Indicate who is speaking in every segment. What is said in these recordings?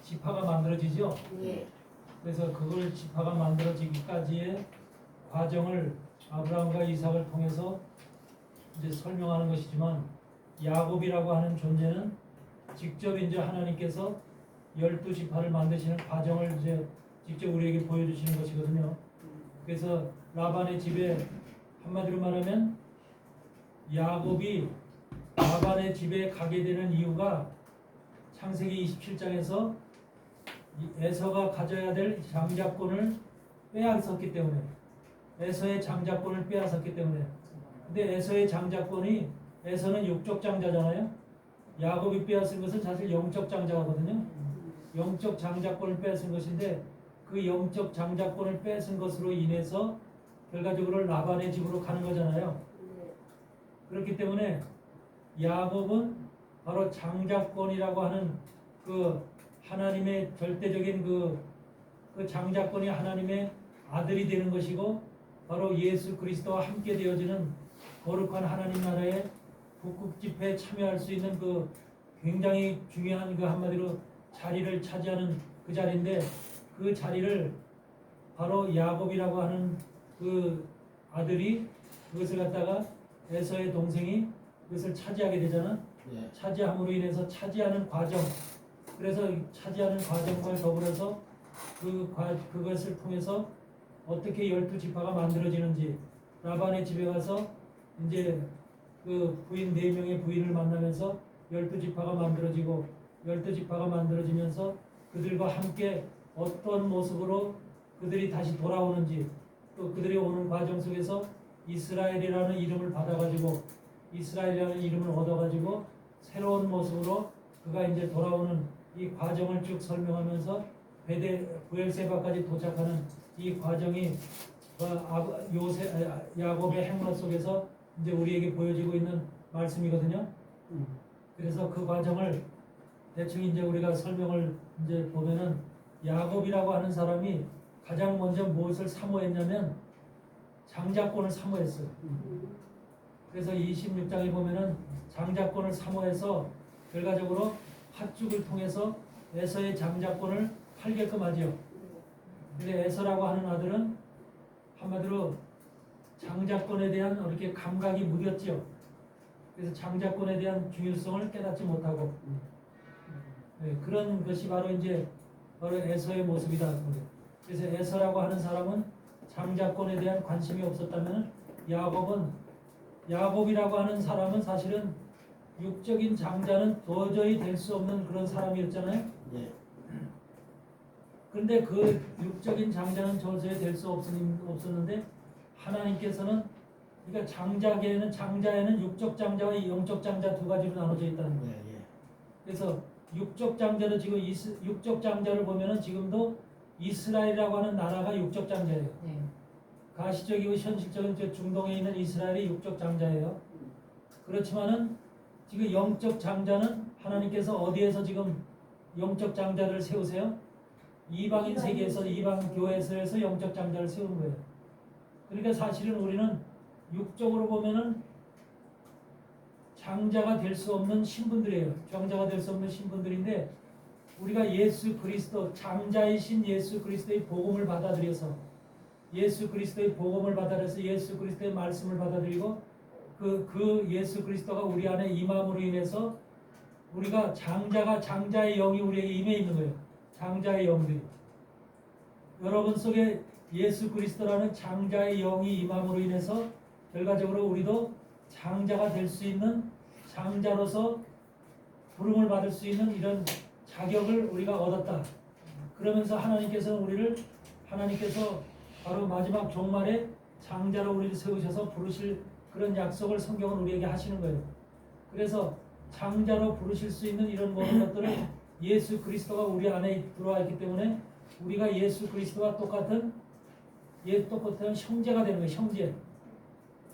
Speaker 1: 지파가 만들어지죠.
Speaker 2: 예.
Speaker 1: 그래서 그걸 지파가 만들어지기까지의 과정을 아브라함과 이삭을 통해서 이제 설명하는 것이지만, 야곱이라고 하는 존재는 직접 이제 하나님께서 12지파를 만드시는 과정을 이제 직접 우리에게 보여주시는 것이거든요. 그래서 라반의 집에, 한마디로 말하면 야곱이 라반의 집에 가게 되는 이유가 창세기 27장에서 에서가 가져야 될 장자권을 빼앗았기 때문에, 에서의 장자권을 빼앗았기 때문에. 근데 에서의 장자권이, 에서는 육적 장자잖아요. 야곱이 빼앗은 것은 사실 영적 장자거든요. 영적 장자권을 빼앗은 것인데, 그 영적 장자권을 뺏은 것으로 인해서 결과적으로 라반의 집으로 가는 거잖아요. 그렇기 때문에 야곱은 바로 장자권이라고 하는 그 하나님의 절대적인 그 장자권이 하나님의 아들이 되는 것이고, 바로 예수 그리스도와 함께 되어지는 거룩한 하나님 나라의 북극 집회에 참여할 수 있는 그 굉장히 중요한 그 한마디로 자리를 차지하는 그 자리인데, 그 자리를 바로 야곱이라고 하는 그 아들이 그것을 갖다가 에서의 동생이 그것을 차지하게 되잖아.
Speaker 3: 예.
Speaker 1: 차지함으로 인해서 차지하는 과정, 그래서 차지하는 과정과 더불어서 그것을 통해서 어떻게 12지파가 만들어지는지, 라반의 집에 가서 이제 그 부인 4명의 부인을 만나면서 12지파가 만들어지고, 12지파가 만들어지면서 그들과 함께 어떤 모습으로 그들이 다시 돌아오는지, 또 그들이 오는 과정 속에서 이스라엘이라는 이름을 받아가지고, 이스라엘이라는 이름을 얻어가지고 새로운 모습으로 그가 이제 돌아오는 이 과정을 쭉 설명하면서 부엘세바까지 도착하는 이 과정이 야곱의 행로 속에서 이제 우리에게 보여지고 있는 말씀이거든요. 그래서 그 과정을 대충 이제 우리가 설명을 이제 보면은, 야곱이라고 하는 사람이 가장 먼저 무엇을 사모했냐면 장자권을 사모했어요. 그래서 26장에 보면은 장자권을 사모해서 결과적으로 팥죽을 통해서 에서의 장자권을 팔게끔 하죠. 근데 에서라고 하는 아들은 한마디로 장자권에 대한 이렇게 감각이 무뎠죠. 그래서 장자권에 대한 중요성을 깨닫지 못하고, 네, 그런 것이 바로 이제 바로 에서의 모습이다. 그래서 에서라고 하는 사람은 장자권에 대한 관심이 없었다면, 야곱이라고 하는 사람은 사실은 육적인 장자는 도저히 될 수 없는 그런 사람이었잖아요.
Speaker 3: 예.
Speaker 1: 그런데 그 육적인 장자는 도저히 될 수 없었는데, 하나님께서는, 그러니까 장자에는 육적 장자와 영적 장자 두 가지로 나눠져 있다는 거예요.
Speaker 3: 예.
Speaker 1: 그래서 육적 장자를 지금 육적 장자를 보면은 지금도 이스라엘이라고 하는 나라가 육적 장자예요.
Speaker 2: 네.
Speaker 1: 가시적이고 현실적인 저 중동에 있는 이스라엘이 육적 장자예요. 그렇지만은 지금 영적 장자는 하나님께서 어디에서 지금 영적 장자를 세우세요? 이방인 세계에서, 이방 교회에서 영적 장자를 세우는 거예요. 그러니까 사실은 우리는 육적으로 보면은 장자가 될 수 없는 신분들이에요. 장자가 될 수 없는 신분들인데, 우리가 예수 그리스도, 장자이신 예수 그리스도의 복음을 받아들여서, 예수 그리스도의 복음을 받아들여서 예수 그리스도의 말씀을 받아들이고, 그 예수 그리스도가 우리 안에 임함으로 인해서 우리가 장자의 영이 우리에게 임해 있는 거예요. 장자의 영들이 여러분 속에 예수 그리스도라는 장자의 영이 임함으로 인해서 결과적으로 우리도 장자가 될 수 있는, 장자로서 부름을 받을 수 있는 이런 자격을 우리가 얻었다. 그러면서 하나님께서 바로 마지막 종말에 장자로 우리를 세우셔서 부르실 그런 약속을 성경은 우리에게 하시는 거예요. 그래서 장자로 부르실 수 있는 이런 모든 것들을 예수 그리스도가 우리 안에 들어와 있기 때문에, 우리가 예수 그리스도와 똑같은 형제가 되는 거예요. 형제.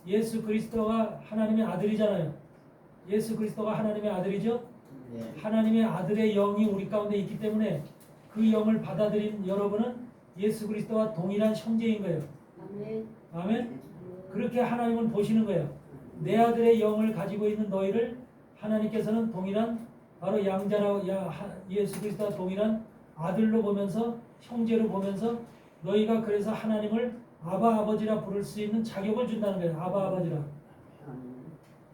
Speaker 1: 예수 그리스도가 하나님의 아들이잖아요. 예수 그리스도가 하나님의 아들이죠.
Speaker 3: 예.
Speaker 1: 하나님의 아들의 영이 우리 가운데 있기 때문에 그 영을 받아들인 여러분은 예수 그리스도와 동일한 형제인 거예요.
Speaker 2: 아멘.
Speaker 1: 아멘. 그렇게 하나님은 보시는 거예요. 내 아들의 영을 가지고 있는 너희를 하나님께서는 동일한, 바로 예수 그리스도와 동일한 아들로 보면서 형제로 보면서 너희가 그래서 하나님을 아바 아버지라 부를 수 있는 자격을 준다는 거예요. 아바 아버지라.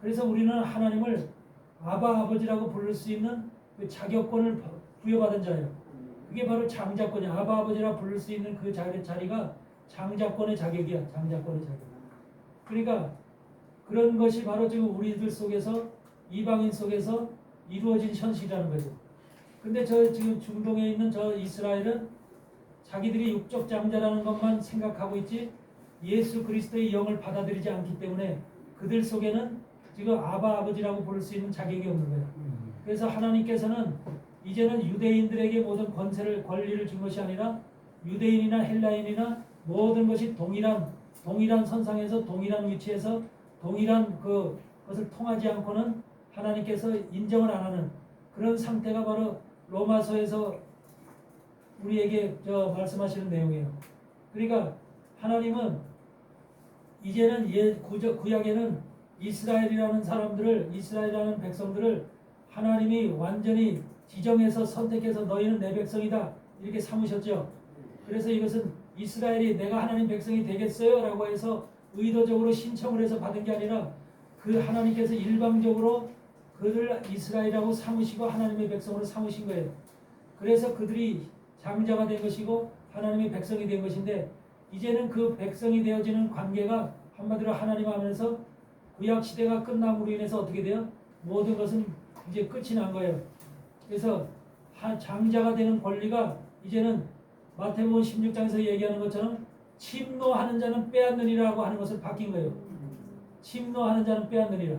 Speaker 1: 그래서 우리는 하나님을 아바 아버지라고 부를 수 있는 그 자격권을 부여받은 자예요. 그게 바로 장자권이야. 아바 아버지라 부를 수 있는 그 자리가 장자권의 자격이야. 장자권의 자격. 그러니까 그런 것이 바로 지금 우리들 속에서 이방인 속에서 이루어진 현실이라는 거죠. 근데 저 지금 중동에 있는 저 이스라엘은 자기들이 육적 장자라는 것만 생각하고 있지 예수 그리스도의 영을 받아들이지 않기 때문에 그들 속에는 지금 아바 아버지라고 부를 수 있는 자격이 없는 거예요. 그래서 하나님께서는 이제는 유대인들에게 모든 권리를 준 것이 아니라 유대인이나 헬라인이나 모든 것이 동일한 선상에서 동일한 위치에서 동일한 그것을 통하지 않고는 하나님께서 인정을 안 하는 그런 상태가 바로 로마서에서 우리에게 말씀하시는 내용이에요. 그러니까 하나님은 이제는 구약에는 이스라엘이라는 백성들을 하나님이 완전히 지정해서 선택해서 너희는 내 백성이다 이렇게 삼으셨죠. 그래서 이것은 이스라엘이 내가 하나님 백성이 되겠어요 라고 해서 의도적으로 신청을 해서 받은 게 아니라 그 하나님께서 일방적으로 그들을 이스라엘이라고 삼으시고 하나님의 백성으로 삼으신 거예요. 그래서 그들이 장자가 된 것이고 하나님의 백성이 된 것인데 이제는 그 백성이 되어지는 관계가 한마디로 하나님 하면서 구약 시대가 끝남으로 인해서 어떻게 돼요? 모든 것은 이제 끝이 난 거예요. 그래서 장자가 되는 권리가 이제는 마태복음 16장에서 얘기하는 것처럼 침노하는 자는 빼앗느니라고 하는 것을 바뀐 거예요. 침노하는 자는 빼앗느니라.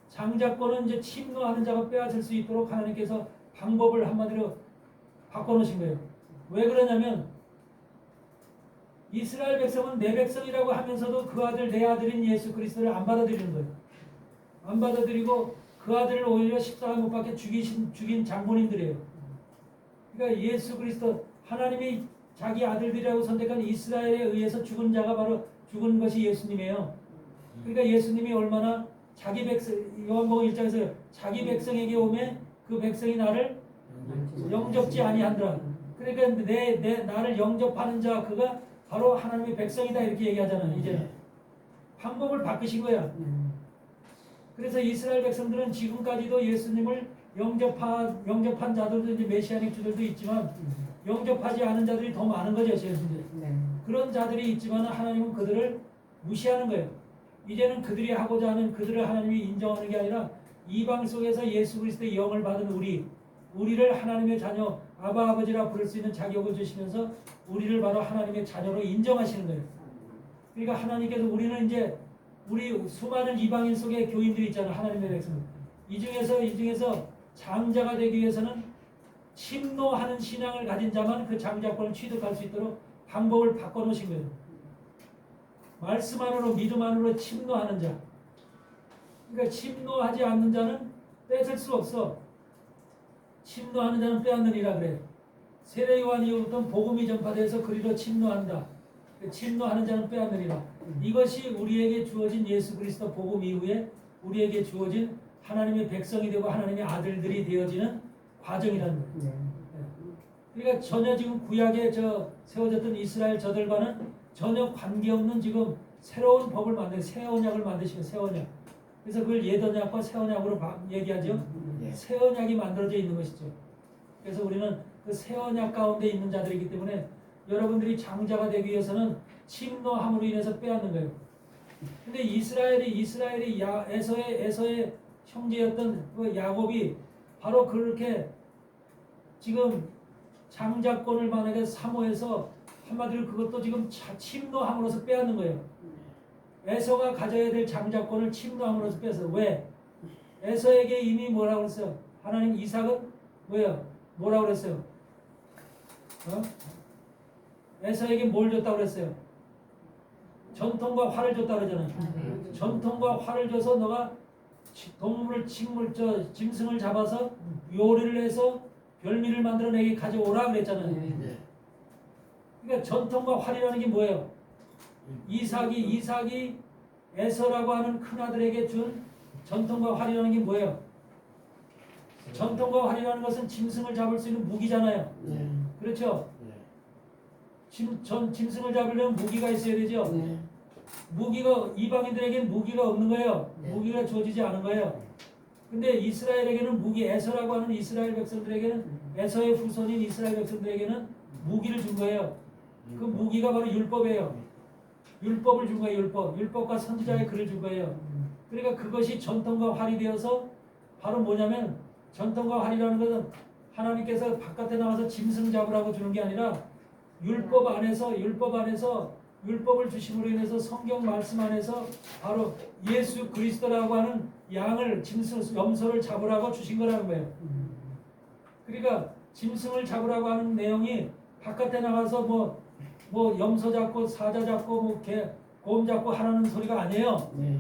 Speaker 1: 장자권은 이제 침노하는 자가 빼앗을 수 있도록 하나님께서 방법을 한마디로 바꿔놓으신 거예요. 왜 그러냐면 이스라엘 백성은 내 백성이라고 하면서도 그 아들 내 아들인 예수 그리스도를 안 받아들이는 거예요. 안 받아들이고 그 아들을 오히려 십자가 못 박혀 죽인 장본인들이에요. 그러니까 예수 그리스도 하나님이 자기 아들들이라고 선택한 이스라엘에 의해서 죽은 자가 바로 죽은 것이 예수님이에요. 그러니까 예수님이 얼마나 자기 백성 요한복음 1장에서 자기 백성에게 오매 그 백성이 나를 영접지 아니한다. 그러니까 나를 영접하는 자 그가 바로 하나님의 백성이다 이렇게 얘기하잖아요. 이제는 방법을 바꾸신 거야. 그래서 이스라엘 백성들은 지금까지도 예수님을 영접한 자들도 이제 메시아닉 주들도 있지만 영접하지 않은 자들이 더 많은 거죠. 이제 그런 자들이 있지만 하나님은 그들을 무시하는 거예요. 이제는 그들이 하고자 하는 그들을 하나님이 인정하는 게 아니라 이방 속에서 예수 그리스도의 영을 받은 우리를 하나님의 자녀 아바 아버지라 부를 수 있는 자격을 주시면서 우리를 바로 하나님의 자녀로 인정하시는 거예요. 그러니까 하나님께서 우리는 이제 우리 수많은 이방인 속에 교인들이 있잖아요. 하나님의 백성. 이 중에서 장자가 되기 위해서는 침노하는 신앙을 가진 자만 그 장자권을 취득할 수 있도록 방법을 바꿔놓으신 거예요. 말씀 안으로 믿음 안으로 침노하는 자. 그러니까 침노하지 않는 자는 뺏을 수 없어. 침노하는 자는 빼앗느니라 그래. 세례 요한 이후부터 복음이 전파돼서 그리로 침노한다. 침노하는 자는 빼앗느니라. 이것이 우리에게 주어진 예수 그리스도 복음 이후에 우리에게 주어진 하나님의 백성이 되고 하나님의 아들들이 되어지는 과정이라는 거예요. 그러니까 전혀 지금 구약에 세워졌던 이스라엘 저들과는 전혀 관계없는 지금 새로운 법을 새 언약을 만드시는 새 언약. 그래서 그걸 옛 언약과 새 언약으로 얘기하죠. 새 언약이 만들어져 있는 것이죠. 그래서 우리는 그 새 언약 가운데 있는 자들이기 때문에 여러분들이 장자가 되기 위해서는 침노함으로 인해서 빼앗는 거예요. 근데 이스라엘이 에서의 형제였던 그 야곱이 바로 그렇게 지금 장자권을 만약에 사모해서 한마디로 그것도 지금 침노함으로써 빼앗는 거예요. 에서가 가져야 될 장자권을 침노함으로써 뺏어요. 왜? 에서에게 이미 뭐라고 그랬어요? 하나님 이삭은 뭐라고 그랬어요? 에서에게 뭘 줬다고 그랬어요? 전통과 활을 줬다고 그러잖아요. 전통과 활을 줘서 너가 짐승을 잡아서 요리를 해서 별미를 만들어 내게 가져오라 그랬잖아요. 그러니까 전통과 활이라는 게 뭐예요? 이삭이 에서라고 하는 큰아들에게 준 전통과 활이라는 게 뭐예요? 전통과 활이라는 것은 짐승을 잡을 수 있는 무기잖아요. 그렇죠?
Speaker 2: 네.
Speaker 1: 짐승을 잡으려면 무기가 있어야 되죠.
Speaker 3: 네.
Speaker 1: 무기가 이방인들에게는 무기가 없는 거예요.
Speaker 3: 네.
Speaker 1: 무기가 주어지지 않은 거예요. 근데 이스라엘에게는 무기, 에서라고 하는 이스라엘 백성들에게는 에서의 후손인 이스라엘 백성들에게는 무기를 준 거예요. 그 무기가 바로 율법이에요. 율법을 준 거예요. 율법과 선지자의 글을 준 거예요. 그러니까 그것이 전통과 활이 되어서 바로 뭐냐면 전통과 활이라는 것은 하나님께서 바깥에 나와서 짐승 잡으라고 주는 게 아니라 율법 안에서 율법을 주심으로 인해서 성경 말씀 안에서 바로 예수 그리스도라고 하는 양을 짐승 염소를 잡으라고 주신 거라는 거예요. 그러니까 짐승을 잡으라고 하는 내용이 바깥에 나가서 뭐 염소 잡고 사자 잡고 뭐 곰 잡고 하라는 소리가 아니에요.
Speaker 3: 네.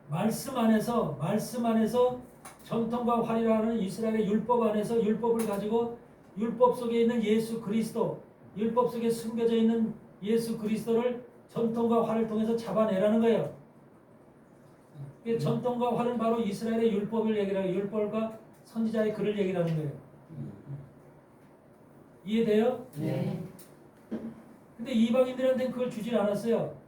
Speaker 1: 말씀 안에서 전통과 활이라는 이스라엘의 율법 안에서 율법을 가지고 율법 속에 있는 예수 그리스도, 율법 속에 숨겨져 있는 예수 그리스도를 전통과 활을 통해서 잡아내라는 거예요. 전통과 활은 바로 이스라엘의 율법을 얘기하고 율법과 선지자의 글을 얘기하는 거예요. 이해돼요?
Speaker 3: 네.
Speaker 1: 근데 이방인들한테는 그걸 주질 않았어요.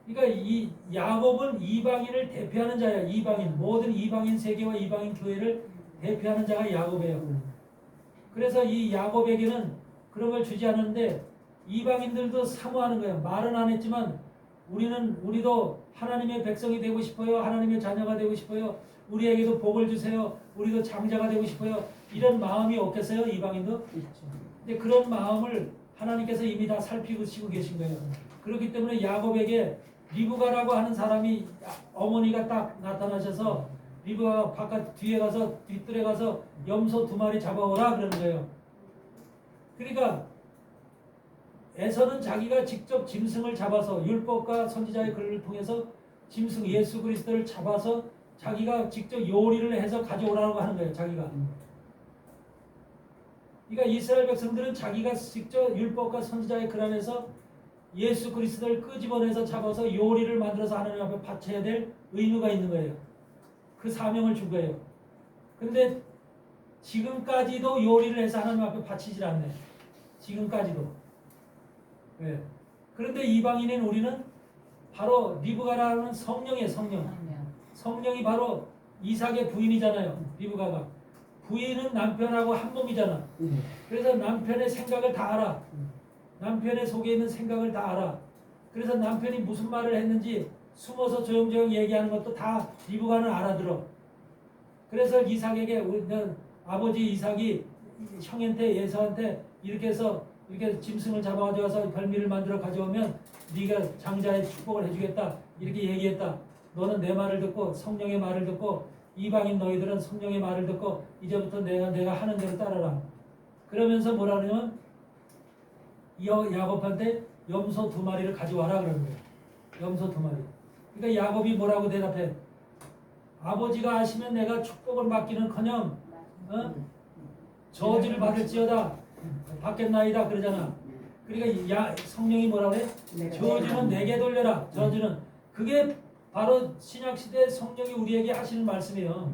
Speaker 1: 그러니까 이 야곱은 이방인을 대표하는 자야. 이방인, 모든 이방인 세계와 이방인 교회를 대표하는 자가 야곱이에요. 그래서 이 야곱에게는 그런 걸 주지 않았는데 이방인들도 사모하는 거예요. 말은 안 했지만 우리도 하나님의 백성이 되고 싶어요. 하나님의 자녀가 되고 싶어요. 우리에게도 복을 주세요. 우리도 장자가 되고 싶어요. 이런 마음이 없겠어요? 이방인도? 근데 그런 마음을 하나님께서 이미 다 살피고 계신 거예요. 그렇기 때문에 야곱에게 리브가라고 하는 사람이 어머니가 딱 나타나셔서 리브가 바깥 뒤에 가서 뒷뜰에 가서 염소 2마리 잡아오라 그러는 거예요. 그러니까 에서는 자기가 직접 짐승을 잡아서 율법과 선지자의 글을 통해서 짐승 예수 그리스도를 잡아서 자기가 직접 요리를 해서 가져오라고 하는 거예요. 자기가. 그러니까 이스라엘 백성들은 자기가 직접 율법과 선지자의 글 안에서 예수 그리스도를 끄집어내서 잡아서 요리를 만들어서 하나님 앞에 바쳐야 될 의무가 있는 거예요. 그 사명을 준 거예요. 근데 지금까지도 요리를 해서 하나님 앞에 바치질 않네. 지금까지도. 왜? 그런데 이방인인 우리는 바로 리브가라는 성령이에요. 성령이 바로 이삭의 부인이잖아요. 리브가가. 부인은 남편하고 한 몸이잖아. 그래서 남편의 생각을 다 알아. 남편의 속에 있는 생각을 다 알아. 그래서 남편이 무슨 말을 했는지 숨어서 조용조용 얘기하는 것도 다 리브가는 알아들어. 그래서 이삭에게 아버지 이삭이 형한테 예서한테 이렇게 해서 이렇게 짐승을 잡아가져와서 별미를 만들어 가져오면 네가 장자의 축복을 해주겠다 이렇게 얘기했다. 너는 내 말을 듣고 성령의 말을 듣고 이방인 너희들은 성령의 말을 듣고 이제부터 내가 하는 대로 따라라. 그러면서 뭐라 그러냐면 야곱한테 염소 2마리를 가져와라 그러는 거예요. 염소 2마리. 그러니까 야곱이 뭐라고 대답해? 아버지가 하시면 내가 축복을 받기는커녕 저주를 받을지어다 받겠나이다 그러잖아. 그러니까 성령이 뭐라고 해? 저주는 내게 돌려라. 저주는 그게 바로 신약시대 성령이 우리에게 하시는 말씀이에요.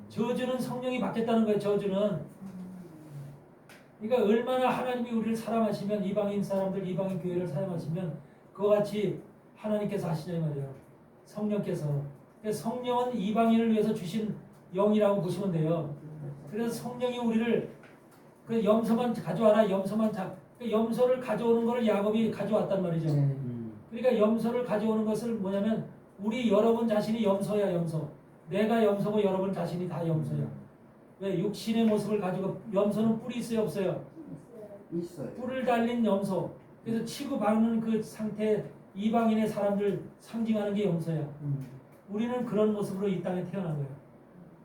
Speaker 1: 저주는 성령이 받겠다는 거예요. 저주는. 그러니까 얼마나 하나님이 우리를 사랑하시면 이방인 사람들, 이방인 교회를 사랑하시면 그와 같이 하나님께서 하시냐 말이에요. 성령께서. 그러니까 성령은 이방인을 위해서 주신 영이라고 보시면 돼요. 그래서 성령이 우리를 그 염소만 가져와라. 그 염소를 가져오는 것을 야곱이 가져왔단 말이죠. 그러니까 염소를 가져오는 것을 뭐냐면 우리 여러분 자신이 염소야. 염소. 내가 염소고 여러분 자신이 다 염소야. 왜? 육신의 모습을 가지고 염소는 뿔이 있어요? 없어요?
Speaker 2: 있어요.
Speaker 1: 뿔을 달린 염소. 그래서 치고 박는 그 상태 이방인의 사람들 상징하는 게 염소야. 우리는 그런 모습으로 이 땅에 태어난 거예요.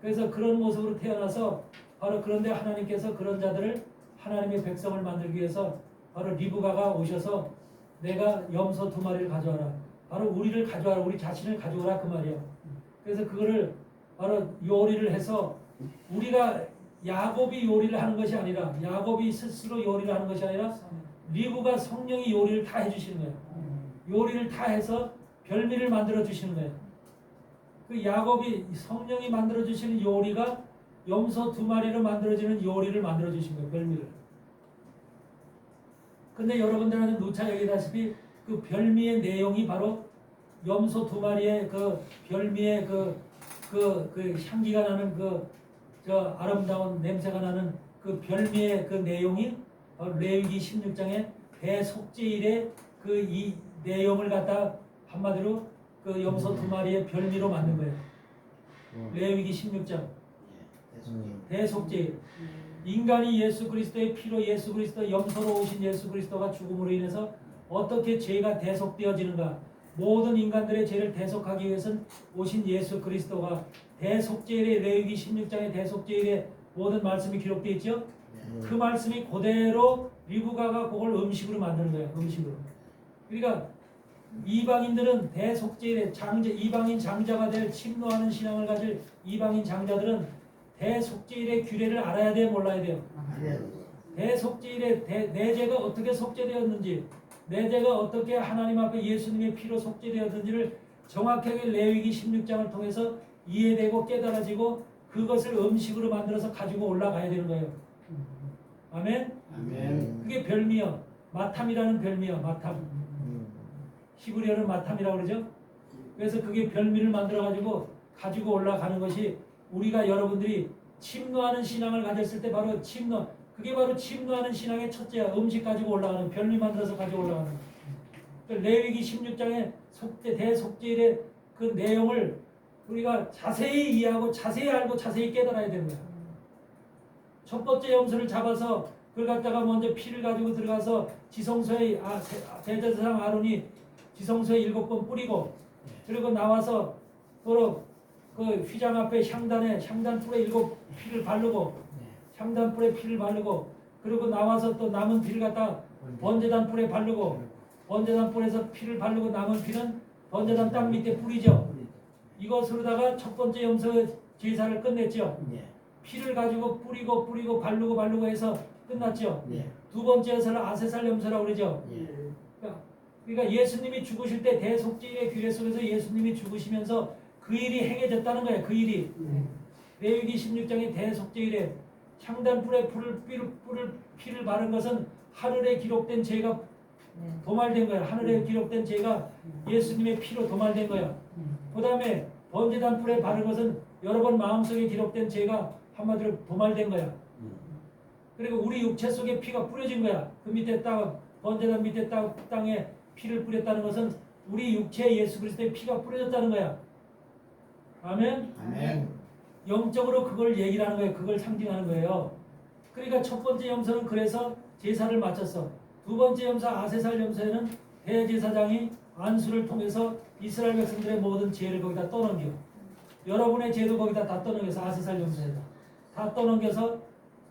Speaker 1: 그래서 그런 모습으로 태어나서 바로 그런데 하나님께서 그런 자들을 하나님의 백성을 만들기 위해서 바로 리브가가 오셔서 내가 염소 2마리를 가져와라. 바로 우리를 가져와라. 우리 자신을 가져오라 그 말이에요. 그래서 그거를 바로 요리를 해서 우리가 야곱이 요리를 하는 것이 아니라 야곱이 스스로 요리를 하는 것이 아니라 리브가 성령이 요리를 다 해주시는 거예요. 요리를 다 해서 별미를 만들어 주시는 거예요. 그 야곱이 성령이 만들어 주시는 요리가 염소 2마리로 만들어지는 요리를 만들어 주신 거예요. 별미를. 근데 여러분들한테 누차 얘기다시피 그 별미의 내용이 바로 염소 두 마리의 그 별미의 그 향기가 나는 저 아름다운 냄새가 나는 그 별미의 그 내용이 레위기 16장의 대속죄일의 그 이 내용을 갖다 한마디로 그 염소 두 마리의 별미로 만든 거예요. 레위기 16장 대속죄일. 인간이 예수 그리스도의 피로 예수 그리스도 염소로 오신 예수 그리스도가 죽음으로 인해서 어떻게 죄가 대속되어지는가? 모든 인간들의 죄를 대속하기 위해서는 오신 예수 그리스도가 대속죄일의 레위기 16장의 대속죄일의 모든 말씀이 기록되어 있죠. 그 말씀이 그대로 리브가가 그걸 음식으로 만드는 거예요. 음식으로. 그러니까 이방인들은 대속죄일에 이방인 장자가 될 침노하는 신앙을 가질 이방인 장자들은 대속죄일의 규례를 알아야 돼요, 몰라야 돼요? 대속죄일에 내 죄가 어떻게 속죄되었는지, 내 죄가 어떻게 하나님 앞에 예수님의 피로 속죄되었는지를 정확하게 레위기 16장을 통해서 이해되고 깨달아지고 그것을 음식으로 만들어서 가지고 올라가야 되는 거예요. 아멘?
Speaker 2: 아멘.
Speaker 1: 그게 별미요. 마탐이라는 별미요. 마탐. 히브리어는 마탐이라고 그러죠. 그래서 그게 별미를 만들어 가지고 올라가는 것이 우리가 여러분들이 침노하는 신앙을 가졌을 때 바로 그게 바로 침노하는 신앙의 첫째야. 음식 가지고 올라가는, 별미 만들어서 가지고 올라가는. 레위기 16장의 대속죄일의 그 내용을 우리가 자세히 이해하고 자세히 알고 자세히 깨달아야 되는 거야. 첫 번째 염소를 잡아서 그걸 갖다가 먼저 피를 가지고 들어가서 지성소에 대제사장 아론이 지성소에 7번 뿌리고, 그리고 나와서 또 그 휘장 앞에 향단불에 피를 바르고, 향단불에 피를 바르고, 그리고 나와서 또 남은 피를 갖다 번제단 뿔에 바르고, 번제단 뿔에서 피를 바르고 남은 피는 번제단 땅 밑에 뿌리죠. 이것으로다가 첫 번째 염소 제사를 끝냈죠. 피를 가지고 뿌리고 바르고 해서 끝났죠. 두 번째 염소를 아세살 염소라고 그러죠. 그러니까 예수님이 죽으실 때 대속죄의 규례 속에서 예수님이 죽으시면서 그 일이 행해졌다는 거예요. 그 일이. 레위기 16장의 대속죄일에 향단불에 피를 바른 것은 하늘에 기록된 죄가 도말된 거야. 하늘에 기록된 죄가 예수님의 피로 도말된 거야. 그 다음에 번제단 뿔에 바른 것은 여러분 마음속에 기록된 죄가 한마디로 도말된 거야. 그리고 우리 육체 속에 피가 뿌려진 거야. 그 밑에 번제단 밑에 땅에 피를 뿌렸다는 것은 우리 육체에 예수 그리스도의 피가 뿌려졌다는 거야. 아멘?
Speaker 2: 아멘.
Speaker 1: 영적으로 그걸 얘기를 하는 거예요. 그걸 상징하는 거예요. 그러니까 첫 번째 염소는 그래서 제사를 마쳤어. 두 번째 염소 아세살 염소에는 대제사장이 안수를 통해서 이스라엘 백성들의 모든 죄를 거기다 떠넘겨. 여러분의 죄도 거기다 다 떠넘겨서 아세살 염소에다 다 떠넘겨서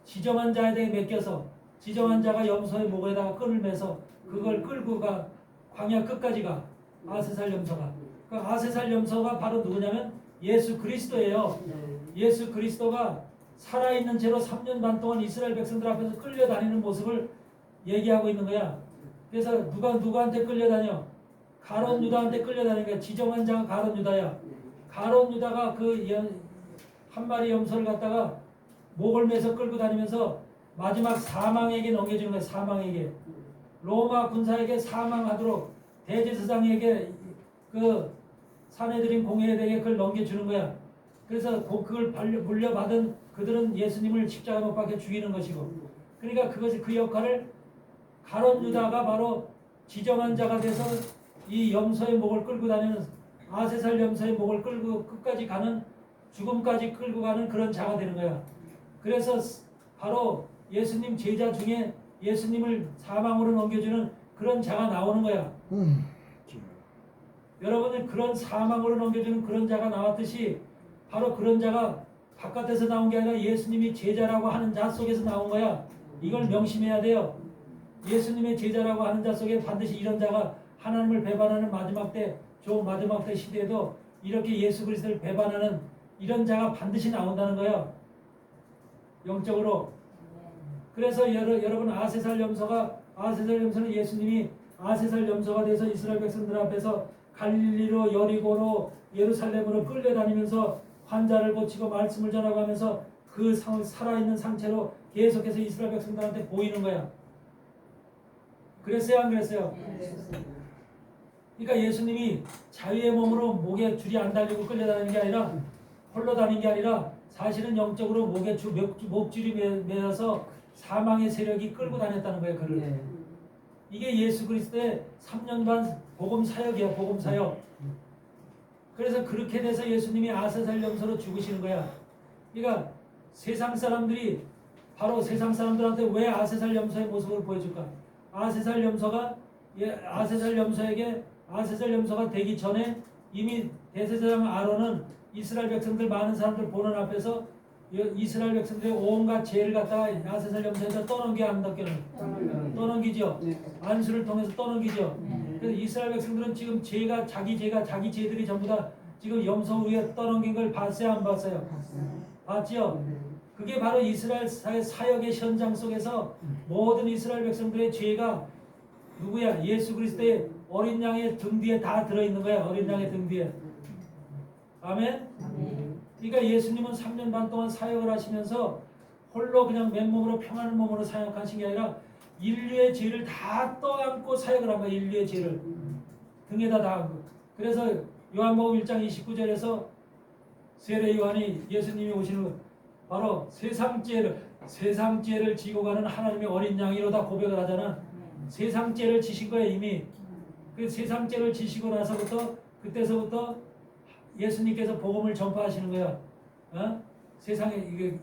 Speaker 1: 지정한 자에게 맡겨서 지정한 자가 염소의 목에다가 끈을 매서 그걸 끌고 가 광야 끝까지 가. 아세살 염소가. 그 아세살 염소가 바로 누구냐면 예수 그리스도예요. 예수 그리스도가 살아있는 채로 3년 반 동안 이스라엘 백성들 앞에서 끌려다니는 모습을 얘기하고 있는 거야. 그래서 누구한테 끌려다녀? 가론 유다한테 끌려다니는 거야. 지정한 자가 가론 유다야. 가론 유다가 그 한 마리 염소를 갖다가 목을 매서 끌고 다니면서 마지막 사망에게 넘겨주는 거야. 사망에게. 로마 군사에게 사망하도록 대제사장에게 그 사내들인 공회에게 그걸 넘겨주는 거야. 그래서 그걸 물려받은 그들은 예수님을 십자가 못 박혀 죽이는 것이고, 그러니까 그것이 그 역할을 가론 유다가 바로 지정한 자가 돼서 이 염소의 목을 끌고 다니는 아세살 염소의 목을 끌고 끝까지 가는 죽음까지 끌고 가는 그런 자가 되는 거야. 그래서 바로 예수님 제자 중에 예수님을 사망으로 넘겨주는 그런 자가 나오는 거야. 여러분은 그런 사망으로 넘겨주는 그런 자가 나왔듯이 바로 그런 자가 바깥에서 나온 게 아니라 예수님이 제자라고 하는 자 속에서 나온 거야. 이걸 명심해야 돼요. 예수님의 제자라고 하는 자 속에 반드시 이런 자가 하나님을 배반하는 마지막 때 시대에도 이렇게 예수 그리스도를 배반하는 이런 자가 반드시 나온다는 거예요. 영적으로. 그래서 여러분 아세살 염소는 예수님이 아세살 염소가 돼서 이스라엘 백성들 앞에서 갈릴리로 여리고로 예루살렘으로 끌려다니면서 환자를 고치고 말씀을 전하고 하면서 그 살아있는 상태로 계속해서 이스라엘 백성들한테 보이는 거야. 그랬어요, 안 그랬어요? 그러니까 예수님이 자유의 몸으로 목에 줄이 안 달리고 끌려다니는 게 아니라 홀로 다니는 게 아니라 사실은 영적으로 목에 목줄이 매여서 사망의 세력이 끌고 다녔다는 거예요. 그를. 이게 예수 그리스도의 3년 반 복음 사역이야. 복음 사역. 그래서 그렇게 돼서 예수님이 아세살 염소로 죽으시는 거야. 그러니까 세상 사람들이 바로 세상 사람들한테 왜 아세살 염소의 모습을 보여줄까? 아세살 염소가 아세살 염소에게 아세살 염소가 되기 전에 이미 대제사장 아론은 이스라엘 백성들 많은 사람들 보는 앞에서 이스라엘 백성들의 온갖 죄를 갖다가 아세살 염소에다 떠넘겨 안 넘겨는 떠넘기죠. 안수를 통해서 떠넘기죠. 그래서 이스라엘 백성들은 지금 자기 죄들이 전부 다 지금 염소 위에 떠넘긴 걸 봤어요, 안 봤어요? 봤죠? 그게 바로 이스라엘 사역의 현장 속에서 모든 이스라엘 백성들의 죄가 누구야? 예수 그리스도의 어린 양의 등 뒤에 다 들어있는 거야. 어린 양의 등 뒤에. 아멘? 그러니까 예수님은 3년 반 동안 사역을 하시면서 홀로 그냥 맨몸으로 평안한 몸으로 사역하신 게 아니라 인류의 죄를 다 떠안고 사역을 한 거야. 인류의 죄를 등에다 다 안고. 그래서 요한복음 1장 29절에서 세례 요한이 예수님이 오시는 거 바로 세상 죄를 지고 가는 하나님의 어린 양이로다 고백을 하잖아. 세상 죄를 지신 거야 이미. 그 세상 죄를 지시고 나서부터 그때서부터 예수님께서 복음을 전파하시는 거야. 세상에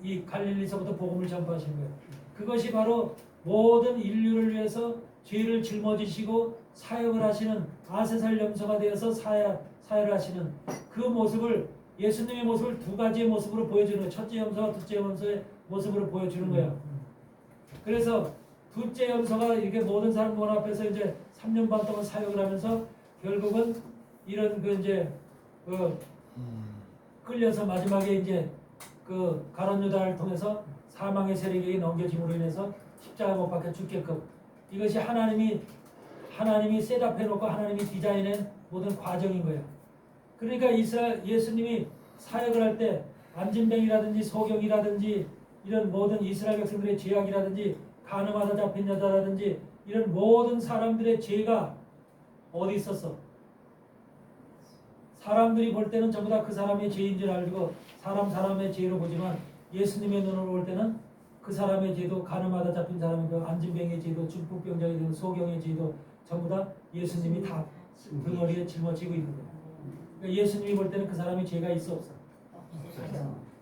Speaker 1: 이 갈릴리서부터 복음을 전파하시는 거야. 그것이 바로 모든 인류를 위해서 죄를 짊어지시고 사역을 하시는 아세살 염소가 되어서 사역을 하시는 그 모습을 예수님의 모습을 두 가지의 모습으로 보여주는 거야. 첫째 염소와 둘째 염소의 모습으로 보여주는 거야. 그래서 둘째 염소가 이렇게 모든 사람들 앞에서 이제 3년 반 동안 사역을 하면서 결국은 이런 끌려서 마지막에 이제 그 가룟 유다를 통해서 사망의 세력에게 넘겨짐으로 인해서 십자가 못 박혀 죽게끔 이것이 하나님이 셋업해 놓고 하나님이 디자인한 모든 과정인 거예요. 그러니까 예수님이 사역을 할 때 안진뱅이라든지 소경이라든지 이런 모든 이스라엘 백성들의 죄악이라든지 간음하다 잡힌 여자라든지 이런 모든 사람들의 죄가 어디 있었어? 사람들이 볼 때는 전부 다 그 사람의 죄인 줄 알고 사람의 죄로 보지만 예수님의 눈으로 볼 때는 그 사람의 죄도 간음하다 잡힌 사람의 죄도 안진뱅이의 죄도 중풍병자의 죄도 소경의 죄도 전부 다 예수님이 다 등어리에 짊어지고 있는 거예요. 그러니까 예수님이 볼 때는 그 사람이 죄가 있어 없어?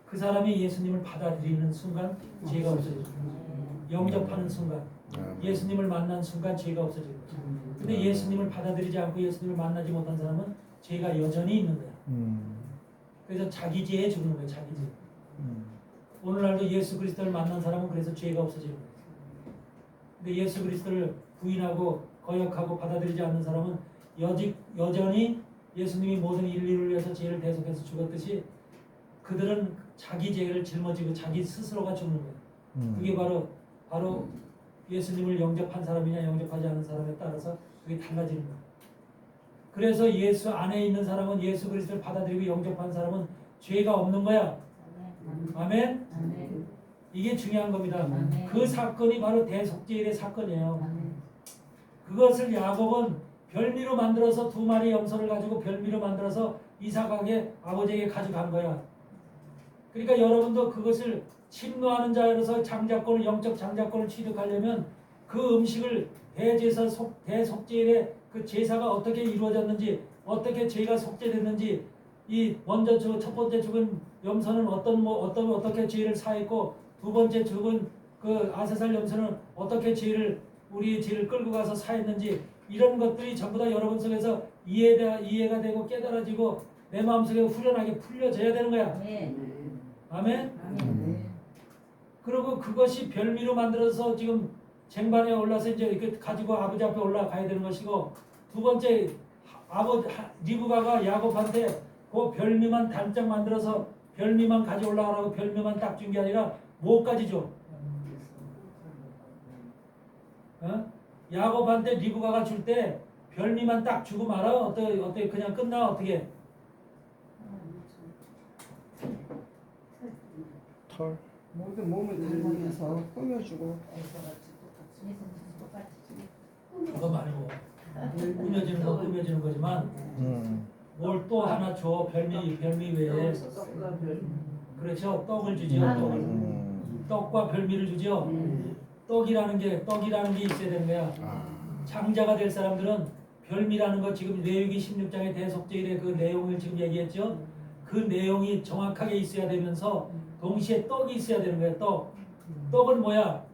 Speaker 1: 그 사람이 예수님을 받아들이는 순간 죄가 없어지고 영접하는 순간 예수님을 만난 순간 죄가 없어지고 근데 예수님을 받아들이지 않고 예수님을 만나지 못한 사람은 죄가 여전히 있는 거야. 그래서 자기 죄에 죽는 거야. 자기 죄. 오늘날도 예수 그리스도를 만난 사람은 그래서 죄가 없어지는 거야. 근데 예수 그리스도를 부인하고 거역하고 받아들이지 않는 사람은 여전히 예수님이 모든 인류를 위해서 죄를 대속해서 죽었듯이 그들은 자기 죄를 짊어지고 자기 스스로가 죽는 거야. 그게 바로 예수님을 영접한 사람이냐 영접하지 않은 사람에 따라서 그게 달라지는 거야. 그래서 예수 안에 있는 사람은 예수 그리스도를 받아들이고 영접한 사람은 죄가 없는 거야. 아멘? 이게 중요한 겁니다. 그 사건이 바로 대속죄일의 사건이에요. 그것을 야곱은 별미로 만들어서 두 마리 염소를 가지고 별미로 만들어서 이삭에게 아버지에게 가져간 거야. 그러니까 여러분도 그것을 침노하는 자로서 영적 장자권을 취득하려면 그 음식을 대속죄일에 그 제사가 어떻게 이루어졌는지 어떻게 죄가 속죄됐는지 이 먼저 첫 번째 죽은 염소는 어떻게 죄를 사했고 두 번째 죽은 그 아세살 염소는 어떻게 우리의 죄를 끌고 가서 사했는지 이런 것들이 전부 다 여러분 속에서 이해가 되고 깨달아지고 내 마음속에 후련하게 풀려져야 되는 거야. 아멘? 그리고 그것이 별미로 만들어서 지금 쟁반에 올라서 이제 이렇게 가지고 아버지 앞에 올라가야 되는 것이고 두 번째 리브가가 야곱한테 그 별미만 단짝 만들어서 별미만 가져 올라가라고 별미만 딱 준 게 아니라 뭐까지 줘? 야곱한테 리브가가 줄 때 별미만 딱 주고 말아? 어떻게 그냥 끝나? 어떻게?
Speaker 2: 털.
Speaker 3: 모든 몸을 달면서 꾸며주고
Speaker 1: 꾸며지는 건 꾸며지는 거지만 뭘 또 하나 줘. 별미 외에. 그렇죠. 떡을 주죠. 떡과 별미를 주죠. 떡이라는 게 있어야 되는 거야. 장자가 될 사람들은 별미라는 것, 지금 레위기 16장의 대속죄일의 그 내용을 지금 얘기했죠. 그 내용이 정확하게 있어야 되면서 동시에 떡이 있어야 되는 거예요. 떡은 뭐야?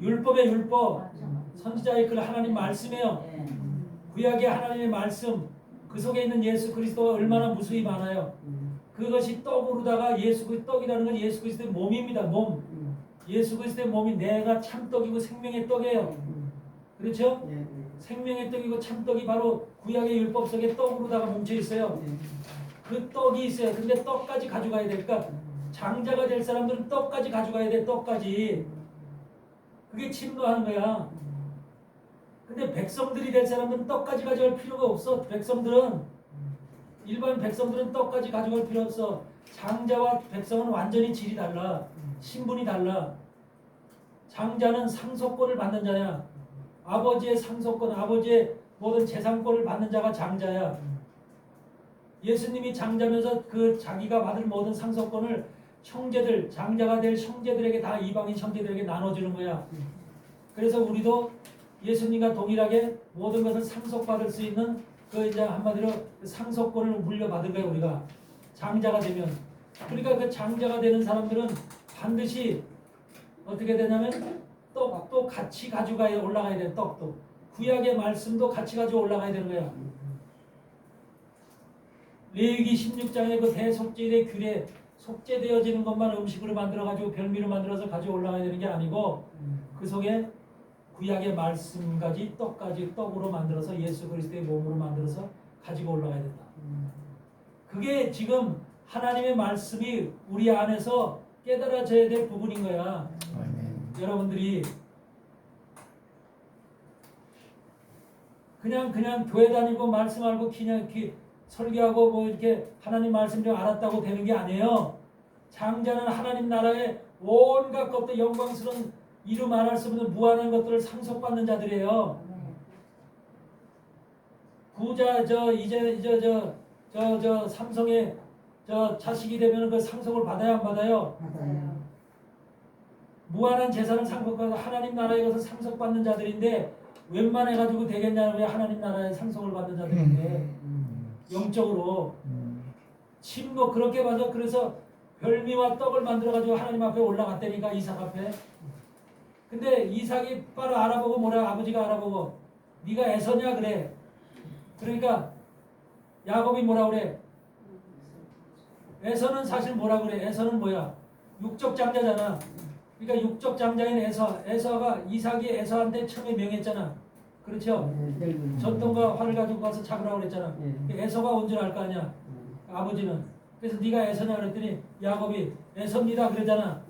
Speaker 1: 율법의 율법, 선지자의 글 하나님 말씀이에요. 구약의 하나님의 말씀, 그 속에 있는 예수 그리스도가 얼마나 무수히 많아요. 그것이 떡으로다가 떡이라는 건 예수 그리스도의 몸입니다. 몸. 예수 그리스도의 몸이 내가 참떡이고 생명의 떡이에요. 그렇죠? 생명의 떡이고 참떡이 바로 구약의 율법 속에 떡으로다가 뭉쳐 있어요. 그 떡이 있어요. 근데 떡까지 가져가야 되니까 장자가 될 사람들은 떡까지 가져가야 돼. 떡까지. 그게 침노하는 거야. 근데 백성들이 될 사람들은 떡까지 가져갈 필요가 없어. 일반 백성들은 떡까지 가져갈 필요 없어. 장자와 백성은 완전히 질이 달라. 신분이 달라. 장자는 상속권을 받는 자야. 아버지의 상속권, 아버지의 모든 재산권을 받는 자가 장자야. 예수님이 장자면서 그 자기가 받을 모든 상속권을 형제들, 장자가 될 형제들에게, 다 이방인 형제들에게 나눠주는 거야. 그래서 우리도 예수님과 동일하게 모든 것을 상속받을 수 있는 그 이제 한마디로 상속권을 물려받은 거야. 우리가 장자가 되면. 그러니까 그 장자가 되는 사람들은 반드시 어떻게 되냐면 떡도 같이 가져가야 올라가야 돼. 떡도 구약의 말씀도 같이 가지고 올라가야 되는 거야. 레위기 16장의 그 대속죄의 규례, 속죄되어지는 것만 음식으로 만들어가지고 별미로 만들어서 가지고 올라가야 되는 게 아니고 그 속에 구약의 말씀까지 떡으로 만들어서 예수 그리스도의 몸으로 만들어서 가지고 올라가야 된다. 그게 지금 하나님의 말씀이 우리 안에서 깨달아져야 될 부분인 거야. 여러분들이 그냥 교회 다니고 말씀 알고 그냥 설교하고 뭐 이렇게 하나님 말씀 좀 알았다고 되는 게 아니에요. 장자는 하나님 나라의 온갖 것들, 영광스러운 이루 말할 수 없는 무한한 것들을 상속받는 자들이에요. 부자 삼성의 자식이 되면 그 상속을 받아야 안 받아요?
Speaker 2: 받아요.
Speaker 1: 무한한 재산을 상속받고 하나님 나라에 가서 상속받는 자들인데 웬만해 가지고 되겠냐는 왜 하나님 나라에 상속을 받는 자들인데 영적으로 침노 그렇게 봐서 그래서 별미와 떡을 만들어 가지고 하나님 앞에 올라갔다니까 이삭 앞에. 근데 이삭이 바로 알아보고 뭐라 아버지가 알아보고 네가 에서냐 그래. 그러니까 야곱이 뭐라 그래? 에서는 사실 뭐라 그래? 에서는 뭐야? 육적 장자잖아. 그러니까 육적 장자인 에서가 이삭이 에서한테 처음에 명했잖아. 그렇죠? 전통과 활을 가지고 가서 잡으라고 그랬잖아. 에서가 온 줄 알 거 아니야. 아버지는. 그래서 네가 에서냐 그랬더니 야곱이 에서입니다 그러잖아.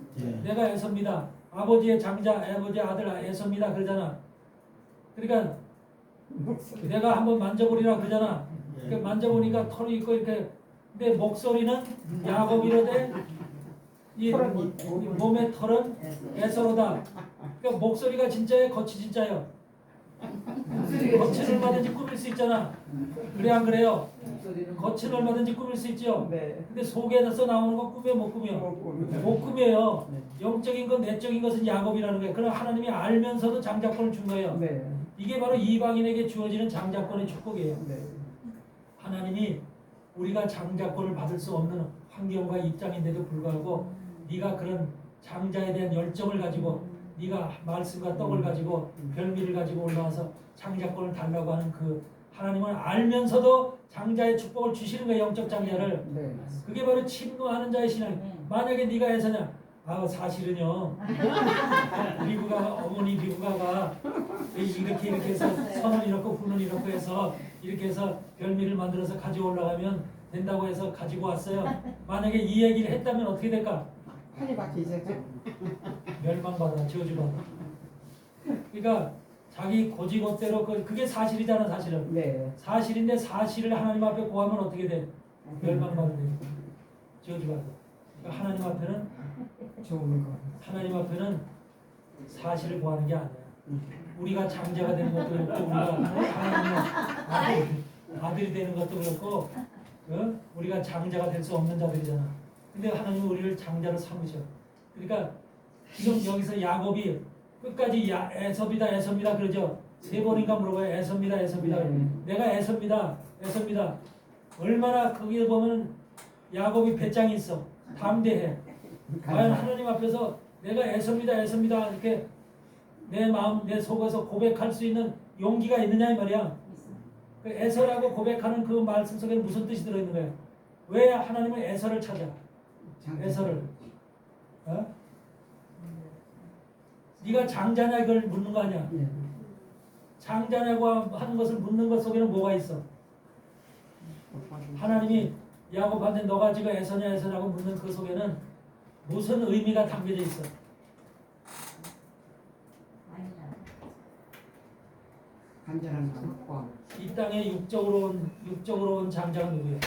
Speaker 1: 내가 에서입니다. 아버지의 장자, 아버지의 아들 에서입니다 그러잖아. 그러니까 내가 한번 만져보리라 그러잖아. 만져보니까 털이 있고 이렇게. 근데 목소리는 야곱이로되 이 몸의 털은 에서로다. 그러니까 목소리가 진짜예요, 겉이 진짜예요. 겉은 얼마든지 꾸밀 수 있잖아. 그래 안 그래요? 겉은 얼마든지 꾸밀 수 있죠. 근데 속에서 나오는 건 꾸며 못 꾸며? 못 꾸며요. 영적인 것, 내적인 것은 야곱이라는 거예요. 그럼 하나님이 알면서도 장자권을 준 거예요. 이게 바로 이방인에게 주어지는 장자권의 축복이에요. 하나님이 우리가 장자권을 받을 수 없는 환경과 입장인데도 불구하고 네가 그런 장자에 대한 열정을 가지고 네가 말씀과 떡을 가지고 별미를 가지고 올라와서 장자권을 달라고 하는 그 하나님을 알면서도 장자의 축복을 주시는 거예요. 영적 장자를. 그게 바로 침노하는 자의 신앙. 만약에 네가 해서냐? 사실은요. 어머니 미국아가 이렇게 해서 선은 이렇고 후는 이렇고 해서 이렇게 해서 별미를 만들어서 가지고 올라가면 된다고 해서 가지고 왔어요. 만약에 이 얘기를 했다면 어떻게 될까?
Speaker 2: 판이 박혀 있었죠.
Speaker 1: 멸망받아, 저주받아. 그러니까 자기 고지고대로 그게 사실이잖아, 사실은. 사실인데 사실을 하나님 앞에 고하면 어떻게 돼? 멸망받게 돼. 저주받아. 그러니까 하나님 앞에는 사실을 고하는 게 아니야. 우리가 장자가 되는 것도 그렇고 우리가 하나님의 아들이 되는 것도 그렇고 우리가 장자가 될 수 없는 자들이잖아. 근데 하나님은 우리를 장자로 삼으셔. 그러니까 지금 여기서 야곱이 끝까지 에서입니다 그러죠. 3번인가 물어봐요. 에서입니다. 내가 에서입니다. 얼마나 거기에 보면 야곱이 배짱이 있어. 담대해. 과연 하나님 앞에서 내가 에서입니다 이렇게 내 마음 내 속에서 고백할 수 있는 용기가 있느냐 이 말이야. 그 에서라고 고백하는 그 말씀 속에 무슨 뜻이 들어있는 거야? 왜 하나님은 에서를 찾아? 에서를 네가 장자냐 이걸 묻는 거 아니야? 장자냐고 하는 것을 묻는 것 속에는 뭐가 있어? 하나님이 야곱한테 너가 지금 에서냐고 묻는 그 속에는 무슨 의미가 담겨져 있어?
Speaker 2: 간절한 마음과
Speaker 1: 이 땅에 육적으로 온 장자가 누구야?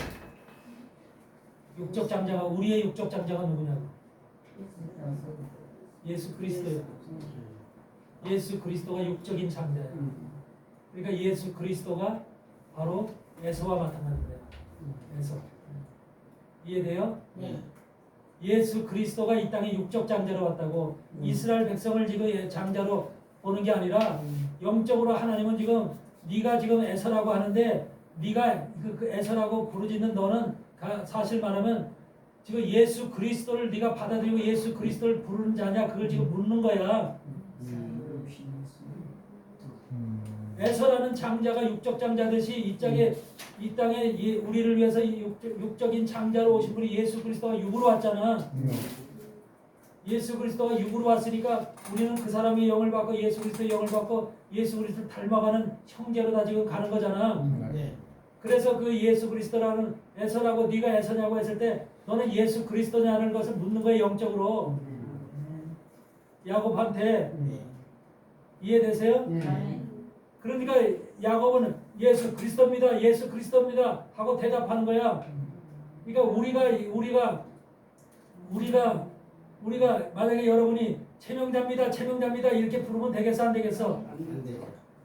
Speaker 1: 육적 장자가 우리의 육적 장자가 누구냐고? 예수 그리스도예요. 예수 그리스도가 육적인 장자예요. 그러니까 예수 그리스도가 바로 에서와 마찬가지인 거예요. 에서. 이해돼요?
Speaker 3: 네.
Speaker 1: 예수 그리스도가 이 땅에 육적 장자로 왔다고 이스라엘 백성을 지금 장자로 보는 게 아니라 영적으로 하나님은 지금 네가 지금 에서라고 하는데 네가 그 에서라고 부르짖는 너는 사실 말하면 지금 예수 그리스도를 네가 받아들이고 예수 그리스도를 부르는 자냐 그걸 지금 묻는 거야. 에서라는 장자가 육적 장자듯이 이 땅에 우리를 위해서 육적인 장자로 오신 분이 예수 그리스도가 육으로 왔잖아. 예수 그리스도가 육으로 왔으니까 우리는 그 사람의 영을 받고 예수 그리스도의 영을 받고 예수 그리스도를 닮아가는 형제로 다 지금 가는 거잖아. 그래서 그 예수 그리스도라는 에서라고 네가 에서냐고 했을 때 너는 예수 그리스도냐는 것을 묻는 거예요. 영적으로. 야곱한테. 이해되세요? 그러니까 야곱은 예수 그리스도입니다 하고 대답하는 거야. 그러니까 우리가 만약에 여러분이 체명자입니다 이렇게 부르면 되겠어 안 되겠어?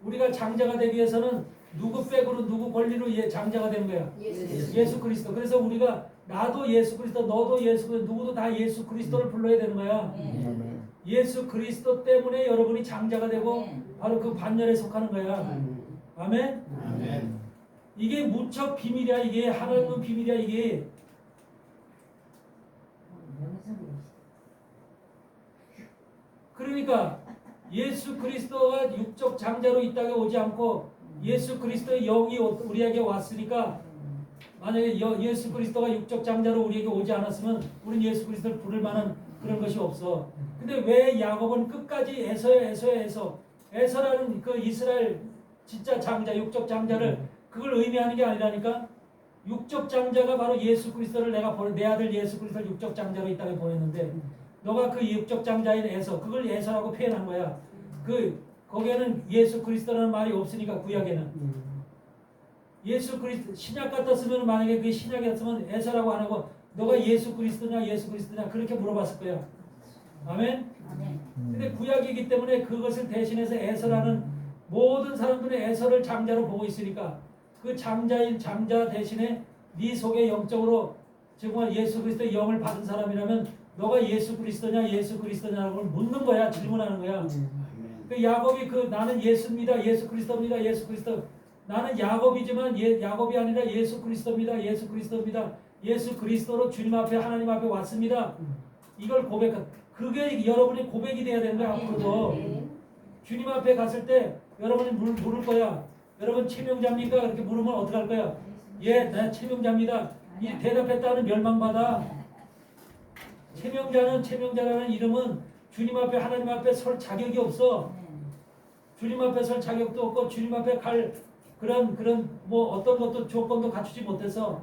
Speaker 1: 우리가 장자가 되기 위해서는 누구 백으로 누구 권리로 장자가 되는 거야? 예수 그리스도. 그래서 우리가 나도 예수 그리스도, 너도 예수 그리스도, 누구도 다 예수 그리스도를 불러야 되는 거야. 예수 그리스도 때문에 여러분이 장자가 되고 바로 그 반열에 속하는 거야. 아멘? 이게 무척 비밀이야. 이게 하나님은 비밀이야. 이게 그러니까 예수 그리스도가 육적 장자로 이 땅에 오지 않고 예수 그리스도의 영이 우리에게 왔으니까 만약에 예수 그리스도가 육적 장자로 우리에게 오지 않았으면 우리는 예수 그리스도를 부를 만한 그런 것이 없어. 근데 왜 야곱은 끝까지 에서라는 그 이스라엘 진짜 장자 육적 장자를 그걸 의미하는 게 아니라니까. 육적 장자가 바로 예수 그리스도를 내 아들 예수 그리스도를 육적 장자로 이 땅에 보냈는데 너가 그 육적 장자인 에서 그걸 에서라고 표현한 거야. 거기에는 예수 그리스도라는 말이 없으니까 구약에는 예수 그리스도 신약 같았으면 만약에 그게 신약이었으면 에서라고 안 하고 너가 예수 그리스도냐 그렇게 물어봤을 거야. 아멘. 근데 구약이기 때문에 그것을 대신해서 에서라는 모든 사람들은 에서를 장자로 보고 있으니까 그 장자인 장자 대신에 네 속에 영적으로 정말 예수 그리스도의 영을 받은 사람이라면 너가 예수 그리스도냐라고 묻는 거야. 질문하는 거야. 그 야곱이 나는 예수입니다. 예수 그리스도입니다. 나는 야곱이지만 야곱이 아니라 예수 그리스도입니다. 예수 그리스도로 주님 앞에 하나님 앞에 왔습니다. 이걸 그게 여러분이 고백이 돼야 되는 거야. 앞으로도 주님 앞에 갔을 때 여러분이 물을 거야. 여러분 체명자입니까? 그렇게 물으면 어떡할 거야? 예, 나 체명자입니다. 이 대답했다는 멸망받아. 체명자라는 이름은 주님 앞에 하나님 앞에 설 자격이 없어. 주님 앞에 설 자격도 없고 주님 앞에 갈 그런 뭐 어떤 것도 조건도 갖추지 못해서.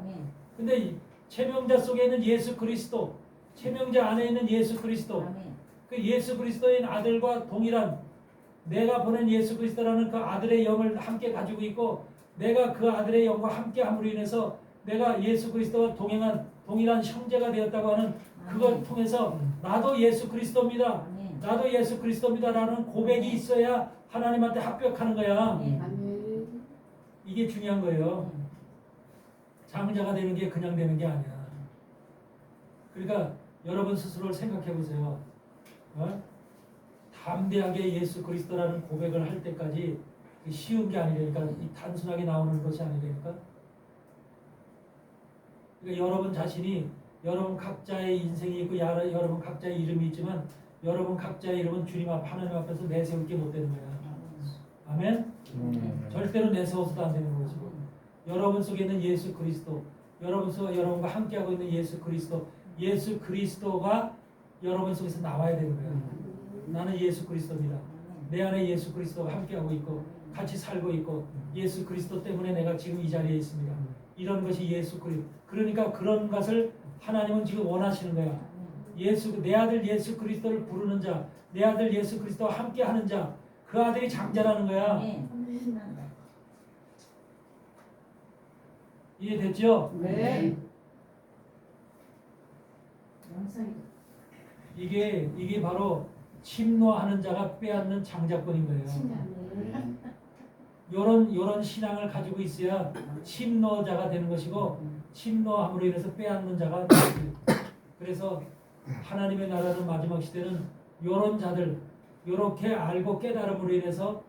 Speaker 1: 근데 체명자 속에 있는 예수 그리스도, 체명자 안에 있는 예수 그리스도, 그 예수 그리스도인 아들과 동일한 내가 보낸 예수 그리스도라는 그 아들의 영을 함께 가지고 있고 내가 그 아들의 영과 함께 함으로 인해서 내가 예수 그리스도와 동일한 형제가 되었다고 하는 그걸 통해서 나도 예수 그리스도입니다. 나도 예수 그리스도입니다라는 고백이 있어야 하나님한테 합격하는 거야.
Speaker 2: 아멘.
Speaker 1: 이게 중요한 거예요. 장자가 되는 게 그냥 되는 게 아니야. 그러니까 여러분 스스로를 생각해 보세요. 담대하게 예수 그리스도라는 고백을 할 때까지 쉬운 게 아니라니까. 이 단순하게 나오는 것이 아니라니까. 그러니까 여러분 자신이 여러분 각자의 인생이 있고 여러분 각자의 이름이 있지만 여러분 각자의 이름은 주님 앞 하나님 앞에서 내세울 게 못 되는 거야. 아멘. 절대로 내세워서도 안 되는 것이고 여러분 속에 있는 예수 그리스도, 여러분과 함께하고 있는 예수 그리스도가 여러분 속에서 나와야 되는 거야. 나는 예수 그리스도입니다. 내 안에 예수 그리스도가 함께하고 있고 같이 살고 있고 예수 그리스도 때문에 내가 지금 이 자리에 있습니다. 이런 것이 예수 그리스도. 그러니까 그런 것을 하나님은 지금 원하시는 거야. 내 아들 예수 그리스도를 부르는 자, 내 아들 예수 그리스도와 함께하는 자, 그 아들이 장자라는 거야. 이해됐죠?
Speaker 2: 네.
Speaker 1: 이게 바로 침노하는 자가 빼앗는 장자권인 거예요. 요런 신앙을 가지고 있어야 침노자가 되는 것이고 침노함으로 인해서 빼앗는 자가 되는 거예요. 그래서 하나님의 나라는 마지막 시대는 요런 자들, 요렇게 알고 깨달음으로 인해서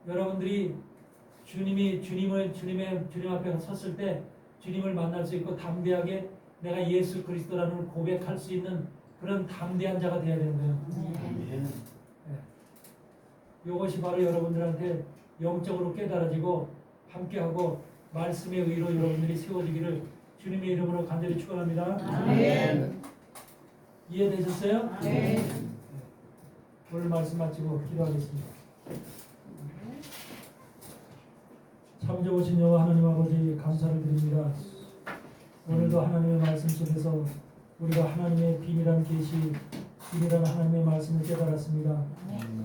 Speaker 1: 여러분들이 주님 앞에 섰을 때 주님을 만날 수 있고 담대하게 내가 예수 그리스도라는 고백할 수 있는 그런 담대한 자가 되어야 되는 거예요. 이것이 바로 여러분들한테 영적으로 깨달아지고 함께하고 말씀의 의로 여러분들이 세워지기를 주님의 이름으로 간절히 축원합니다.
Speaker 2: 아멘.
Speaker 1: 이해되셨어요?
Speaker 2: 네.
Speaker 1: 오늘 말씀 마치고 기도하겠습니다. 참 좋으신 여호와 하나님 아버지 감사를 드립니다. 오늘도 하나님의 말씀 속에서 우리가 하나님의 비밀한 계시, 비밀한 하나님의 말씀을 깨달았습니다.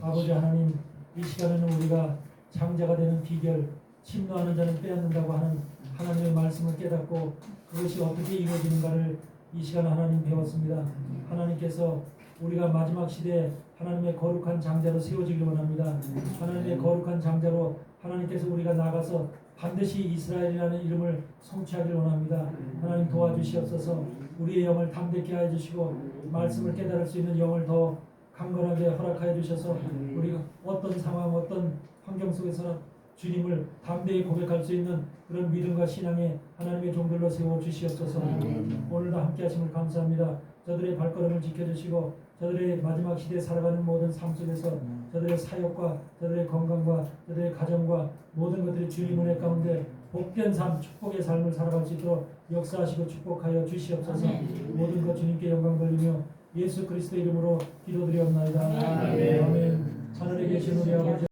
Speaker 1: 아버지 하나님, 이 시간에는 우리가 장자가 되는 비결, 침노하는 자는 빼앗는다고 하는 하나님의 말씀을 깨닫고 그것이 어떻게 이루어지는가를 이 시간 하나님 배웠습니다. 하나님께서 우리가 마지막 시대에 하나님의 거룩한 장자로 세워지기를 원합니다. 하나님의 거룩한 장자로 하나님께서 우리가 나가서 반드시 이스라엘이라는 이름을 성취하기를 원합니다. 하나님 도와주시옵소서. 우리의 영을 담대케 하여 주시고 말씀을 깨달을 수 있는 영을 더 강건하게 허락하여 주셔서 우리가 어떤 상황, 어떤 환경 속에서 주님을 담대히 고백할 수 있는 그런 믿음과 신앙의 하나님의 종들로 세워 주시옵소서. 오늘도 함께 하심을 감사합니다. 저들의 발걸음을 지켜주시고 저들의 마지막 시대에 살아가는 모든 삶 속에서 저들의 사역과 저들의 건강과 저들의 가정과 모든 것들이 주님 은혜 가운데 복된 삶, 축복의 삶을 살아갈 수 있도록 역사하시고 축복하여 주시옵소서. 모든 것 주님께 영광 돌리며 예수 그리스도 이름으로 기도드리옵나이다. 아멘. 하늘에 계신 우리 아버지